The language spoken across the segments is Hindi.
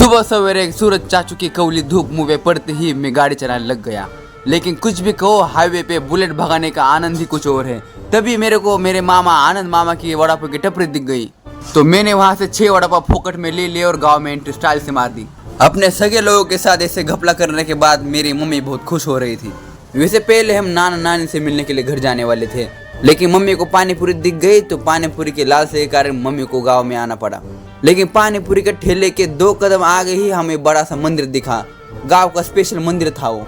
सुबह सवेरे सूरज चाचू की कौली धूप मुंह पे पड़ते ही मैं गाड़ी चलाने लग गया। लेकिन कुछ भी कहो, हाईवे पे बुलेट भगाने का आनंद ही कुछ और है। तभी मेरे को मेरे मामा आनंद मामा की वड़ा पाव की टपरी दिख गई, तो मैंने वहां से 6 वड़ा पाव फोकट में ले लिए और गांव में एंट्री स्टाइल से मार दी। अपने सगे लोगों के साथ ऐसे घपला करने के बाद मेरी मम्मी बहुत खुश हो रही थी। वैसे पहले हम नाना नानी से मिलने के लिए घर जाने वाले थे, लेकिन मम्मी को पानी पूरी दिख गई, तो पानी पूरी के लालसे के कारण मम्मी को गांव में आना पड़ा। लेकिन पानी पूरी के ठेले के 2 कदम आगे ही हमें बड़ा सा मंदिर दिखा। गांव का स्पेशल मंदिर था वो।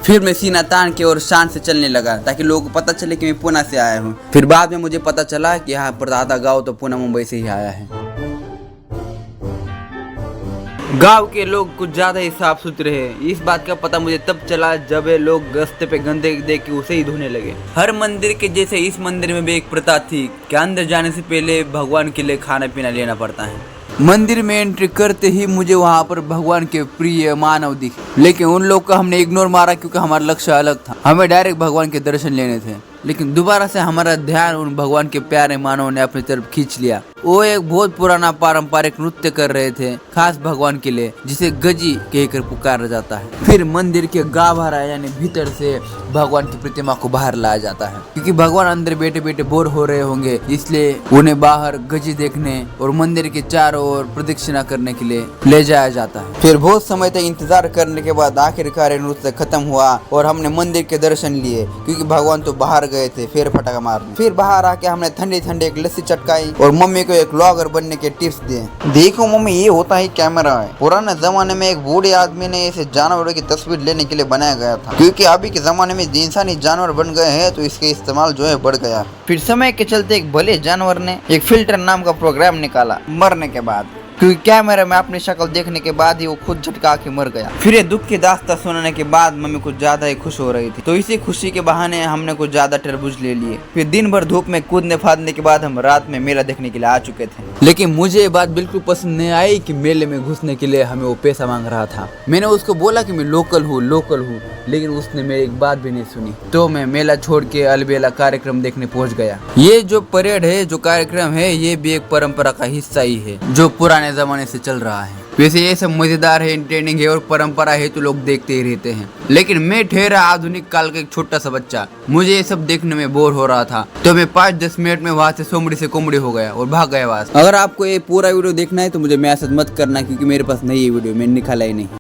फिर मैं सीना तान के और शान से चलने लगा ताकि लोगों को पता चले कि मैं पुणे से आया हूँ। फिर बाद में मुझे पता चला कि यहाँ पर आधा गाँव तो पुणे मुंबई से ही आया है। गांव के लोग कुछ ज्यादा ही साफ सुथरे हैं। इस बात का पता मुझे तब चला जब ये लोग गस्ते पे गंदे देख के उसे ही धोने लगे। हर मंदिर के जैसे इस मंदिर में भी एक प्रथा थी कि अंदर जाने से पहले भगवान के लिए खाना पीना लेना पड़ता है। मंदिर में एंट्री करते ही मुझे वहाँ पर भगवान के प्रिय मानव दिखे, लेकिन उन लोग का हमने इग्नोर मारा क्योंकि हमारा लक्ष्य अलग था। हमें डायरेक्ट भगवान के दर्शन लेने थे, लेकिन दोबारा से हमारा ध्यान उन भगवान के प्यारे मानव ने अपनी तरफ खींच लिया। वो एक बहुत पुराना पारंपरिक नृत्य कर रहे थे खास भगवान के लिए, जिसे गजी कहकर पुकारा जाता है। फिर मंदिर के गाभारा यानी भीतर से भगवान की प्रतिमा को बाहर लाया जाता है, क्योंकि भगवान अंदर बैठे बैठे बोर हो रहे होंगे, इसलिए उन्हें बाहर गजी देखने और मंदिर के चारों ओर प्रदक्षिणा करने के लिए ले जाया जाता है। फिर बहुत समय तक इंतजार करने के बाद आखिरकार नृत्य खत्म हुआ और हमने मंदिर के दर्शन लिए, क्योंकि भगवान तो बाहर गए थे फिर फटाका मारने। फिर बाहर आके हमने ठंडी ठंडी एक लस्सी चटकाई और मम्मी को एक व्लॉगर बनने के टिप्स दिए। देखो मम्मी, ये होता ही कैमरा है। पुराने जमाने में एक बूढ़े आदमी ने इसे जानवरों की तस्वीर लेने के लिए बनाया गया था, क्योंकि अभी के जमाने में इंसानी जानवर बन गए हैं, तो इसके इस्तेमाल जो है बढ़ गया। फिर समय के चलते एक भले जानवर ने एक फिल्टर नाम का प्रोग्राम निकाला मरने के बाद, क्योंकि कैमरे में अपनी शक्ल देखने के बाद ही वो खुद झटका के मर गया। फिर ये दुख की दास्तां सुनाने के बाद मम्मी कुछ ज्यादा ही खुश हो रही थी, तो इसी खुशी के बहाने हमने कुछ ज्यादा तरबूज ले लिए। फिर दिन भर धूप में कूदने फादने के बाद हम रात में मेला देखने के लिए आ चुके थे। लेकिन मुझे ये बात बिल्कुल पसंद नहीं आई कि मेले में घुसने के लिए हमें वो पैसा मांग रहा था। मैंने उसको बोला कि मैं लोकल हूँ, लेकिन उसने मेरी एक बात भी नहीं सुनी। तो मैं मेला छोड़ के अलबेला कार्यक्रम देखने पहुँच गया। ये जो परेड है, जो कार्यक्रम है, ये भी एक परंपरा का हिस्सा ही है जो पुराने जमाने से चल रहा है। वैसे ये सब मजेदार है, एंटरटेनिंग है और परंपरा है तो लोग देखते ही रहते हैं। लेकिन मैं ठहरा आधुनिक काल का एक छोटा सा बच्चा, मुझे ये सब देखने में बोर हो रहा था, तो मैं 5-10 मिनट में वहाँ से सोमड़ी से कोमड़ी हो गया और भाग गया वहाँ से। अगर आपको ये पूरा वीडियो देखना है तो मुझे मैसेज मत करना, क्योंकि मेरे पास नहीं है वीडियो, मैंने निकाला ही नहीं।